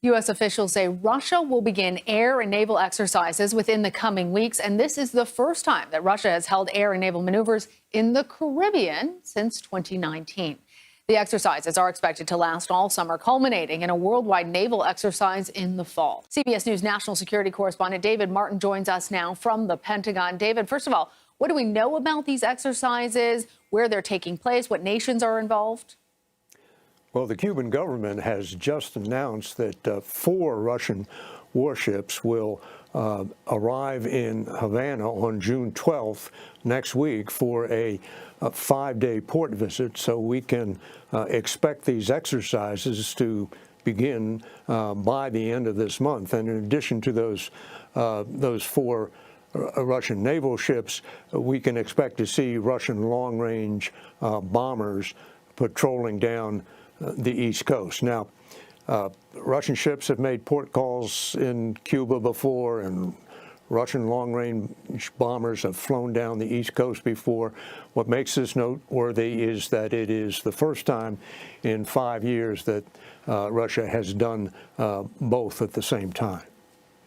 U.S. officials say Russia will begin air and naval exercises within the coming weeks, and this is the first time that Russia has held air and naval maneuvers in the Caribbean since 2019. The exercises are expected to last all summer, culminating in a worldwide naval exercise in the fall. CBS News national security correspondent David Martin joins us now from the Pentagon. David, first of all, what do we know about these exercises, where they're taking place, what nations are involved? Well, the Cuban government has just announced that 4 Russian warships will arrive in Havana on June 12th next week for a 5-day port visit, so we can expect these exercises to begin by the end of this month. And in addition to those 4 Russian naval ships, we can expect to see Russian long-range bombers patrolling down the East Coast. Now, Russian ships have made port calls in Cuba before, and Russian long-range bombers have flown down the East Coast before. What makes this noteworthy is that it is the first time in 5 years that Russia has done both at the same time.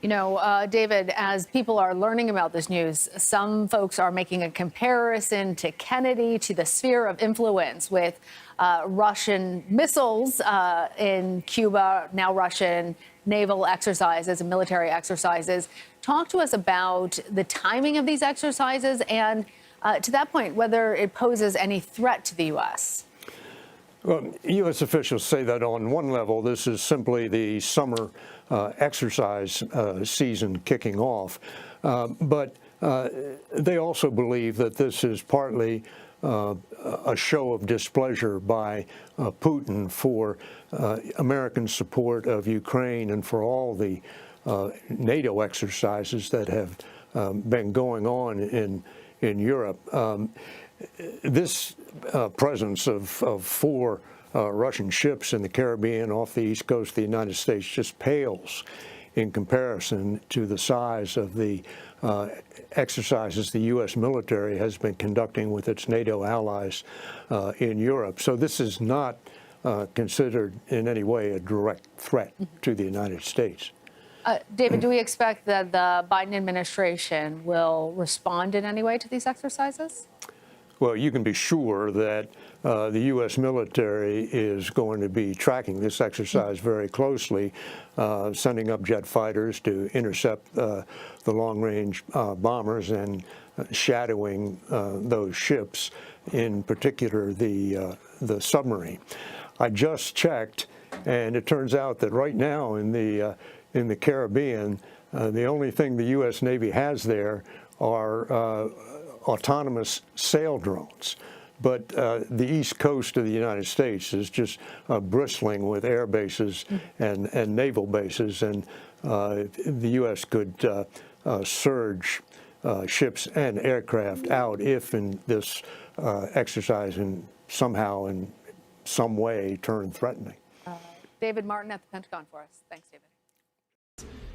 You know, David, as people are learning about this news, some folks are making a comparison to Kennedy, to the sphere of influence with Russian missiles in Cuba, now Russian naval exercises and military exercises. Talk to us about the timing of these exercises and, to that point, whether it poses any threat to the U.S. Well, U.S. officials say that on one level, this is simply the summer exercise season kicking off. But they also believe that this is partly a show of displeasure by Putin for American support of Ukraine and for all the NATO exercises that have been going on in Europe. This presence of 4 Russian ships in the Caribbean off the east coast of the United States just pales in comparison to the size of the exercises the U.S. military has been conducting with its NATO allies in Europe. So this is not considered in any way a direct threat to the United States. David, do we expect that the Biden administration will respond in any way to these exercises? Well, you can be sure that the U.S. military is going to be tracking this exercise very closely, sending up jet fighters to intercept the long-range bombers and shadowing those ships, in particular the submarine. I just checked, and it turns out that right now in the Caribbean, the only thing the U.S. Navy has there are autonomous sail drones. But the east coast of the United States is just bristling with air bases and naval bases, and the U.S. could surge ships and aircraft out if in this exercise somehow in some way turned threatening. David Martin at the Pentagon for us. Thanks, David.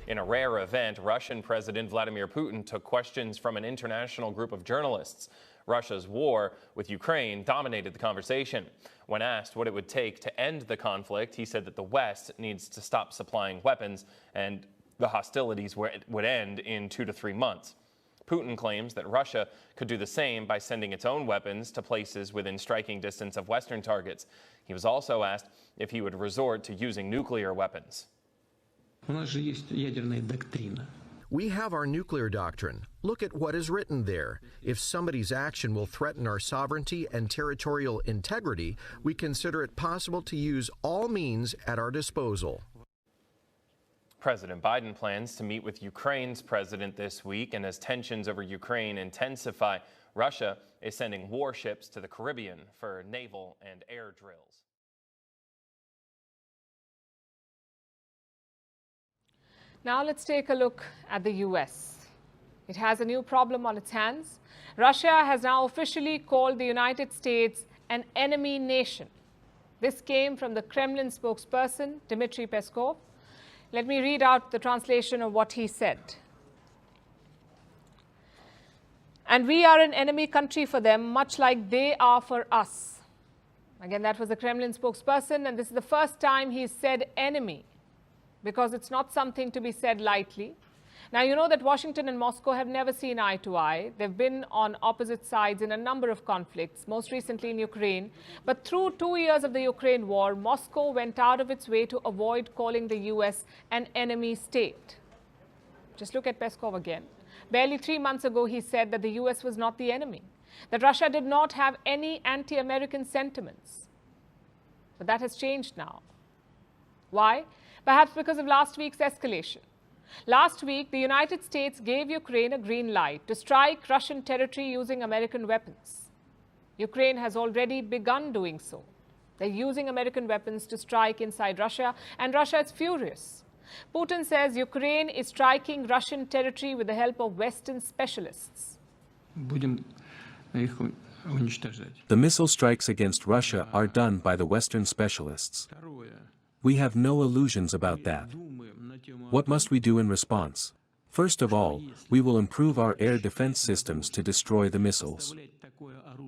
In a rare event, Russian President Vladimir Putin took questions from an international group of journalists. Russia's war with Ukraine dominated the conversation. When asked what it would take to end the conflict, he said that the West needs to stop supplying weapons and the hostilities would end in 2 to 3 months. Putin claims that Russia could do the same by sending its own weapons to places within striking distance of Western targets. He was also asked if he would resort to using nuclear weapons. We have our nuclear doctrine. Look at what is written there. If somebody's action will threaten our sovereignty and territorial integrity, we consider it possible to use all means at our disposal. President Biden plans to meet with Ukraine's president this week, and as tensions over Ukraine intensify, Russia is sending warships to the Caribbean for naval and air drills. Now let's take a look at the U.S. It has a new problem on its hands. Russia has now officially called the United States an enemy nation. This came from the Kremlin spokesperson, Dmitry Peskov. Let me read out the translation of what he said. And we are an enemy country for them, much like they are for us. Again, that was the Kremlin spokesperson, and this is the first time he said enemy. because it's not something to be said lightly. Now, you know that Washington and Moscow have never seen eye to eye. They've been on opposite sides in a number of conflicts, most recently in Ukraine. But through 2 years of the Ukraine war, Moscow went out of its way to avoid calling the US an enemy state. Just look at Peskov again. Barely 3 months ago, he said that the US was not the enemy, that Russia did not have any anti-American sentiments. But that has changed now. Why? Perhaps because of last week's escalation. Last week, the United States gave Ukraine a green light to strike Russian territory using American weapons. Ukraine has already begun doing so. They're using American weapons to strike inside Russia, and Russia is furious. Putin says Ukraine is striking Russian territory with the help of Western specialists. The missile strikes against Russia are done by the Western specialists. We have no illusions about that. What must we do in response? First of all, we will improve our air defense systems to destroy the missiles.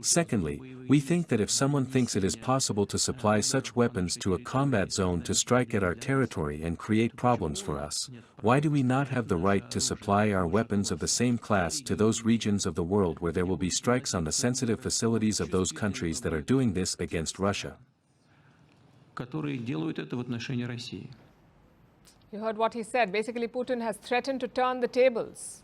Secondly, we think that if someone thinks it is possible to supply such weapons to a combat zone to strike at our territory and create problems for us, why do we not have the right to supply our weapons of the same class to those regions of the world where there will be strikes on the sensitive facilities of those countries that are doing this against Russia? You heard what he said. Basically, Putin has threatened to turn the tables,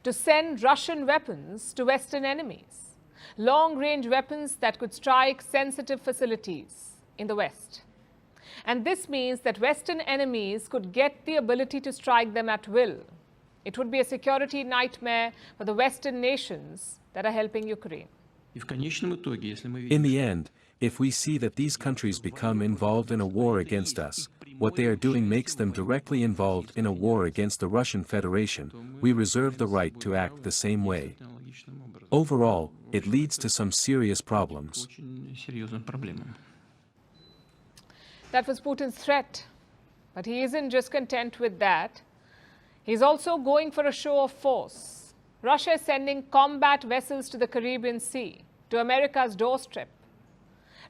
to send Russian weapons to Western enemies, long-range weapons that could strike sensitive facilities in the West. And this means that Western enemies could get the ability to strike them at will. It would be a security nightmare for the Western nations that are helping Ukraine. In the end, if we see that these countries become involved in a war against us, what they are doing makes them directly involved in a war against the Russian Federation, we reserve the right to act the same way. Overall, it leads to some serious problems. That was Putin's threat. But he isn't just content with that. He's also going for a show of force. Russia is sending combat vessels to the Caribbean Sea, to America's doorstep.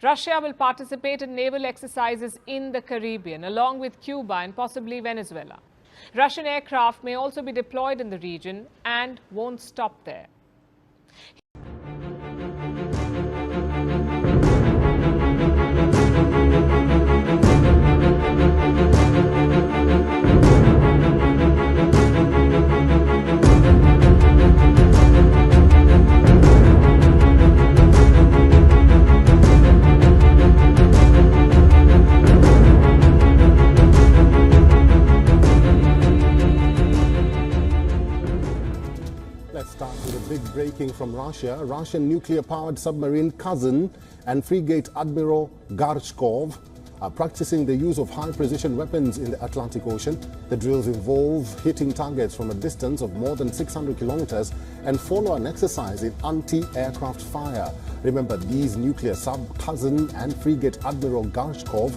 Russia will participate in naval exercises in the Caribbean, along with Cuba and possibly Venezuela. Russian aircraft may also be deployed in the region and won't stop there. Let's start with a big breaking from Russia. Russian nuclear-powered submarine Kazan and frigate Admiral Gorshkov are practicing the use of high-precision weapons in the Atlantic Ocean. The drills involve hitting targets from a distance of more than 600 kilometers and follow an exercise in anti-aircraft fire. Remember, these nuclear sub Kazan and frigate Admiral Gorshkov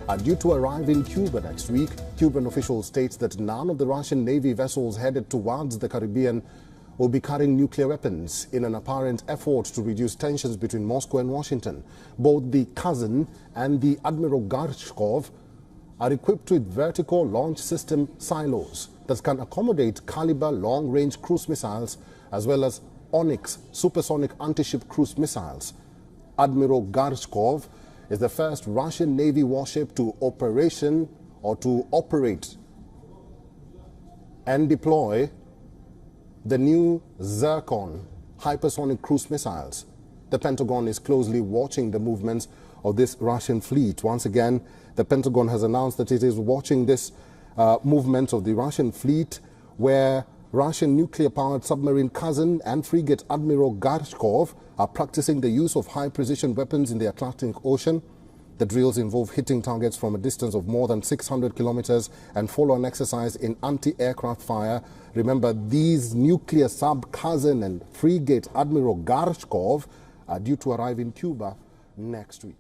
are due to arrive in Cuba next week. Cuban officials state that none of the Russian Navy vessels headed towards the Caribbean will be carrying nuclear weapons in an apparent effort to reduce tensions between Moscow and Washington. Both the Kazan and the Admiral Gorshkov are equipped with vertical launch system silos that can accommodate caliber long-range cruise missiles as well as Onyx supersonic anti-ship cruise missiles. Admiral Gorshkov is the first Russian Navy warship to operate and deploy the new Zircon hypersonic cruise missiles. The Pentagon is closely watching the movements of this Russian fleet. Once again, the Pentagon has announced that it is watching this movement of the Russian fleet, where Russian nuclear-powered submarine Kazan and frigate Admiral Gorshkov are practicing the use of high-precision weapons in the Atlantic Ocean. The drills involve hitting targets from a distance of more than 600 kilometers and follow an exercise in anti-aircraft fire. Remember, these nuclear sub Kazan and frigate Admiral Gorshkov are due to arrive in Cuba next week.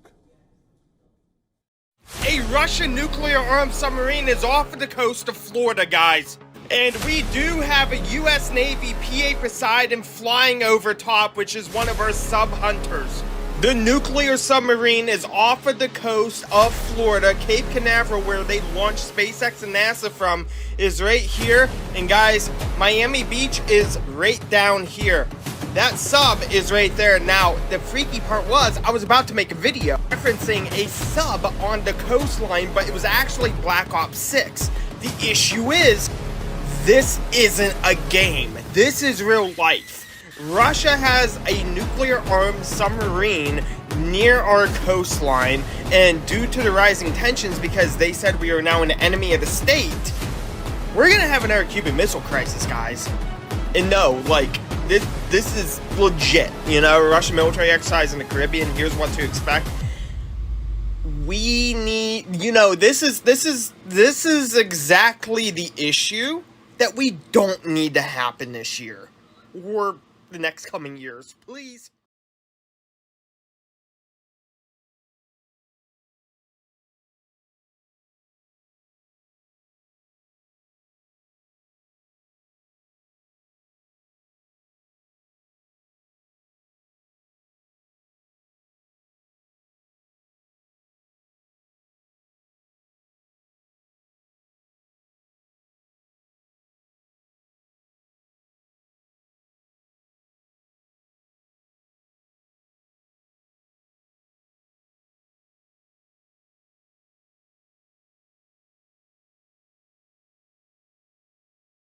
A Russian nuclear-armed submarine is off the coast of Florida, guys. And we do have a U.S. Navy PA Poseidon flying over top, which is one of our sub-hunters. The nuclear submarine is off of the coast of Florida. Cape Canaveral, where they launched SpaceX and NASA from, is right here. And guys, Miami Beach is right down here. That sub is right there. Now, the freaky part was, I was about to make a video referencing a sub on the coastline, but it was actually Black Ops 6. The issue is, this isn't a game. This is real life. Russia has a nuclear-armed submarine near our coastline, and due to the rising tensions, because they said we are now an enemy of the state, we're gonna have another Cuban Missile Crisis, guys. And no, like, this is legit. You know, Russian military exercise in the Caribbean, here's what to expect. We need, you know, this is exactly the issue that we don't need to happen this year or the next coming years. Please.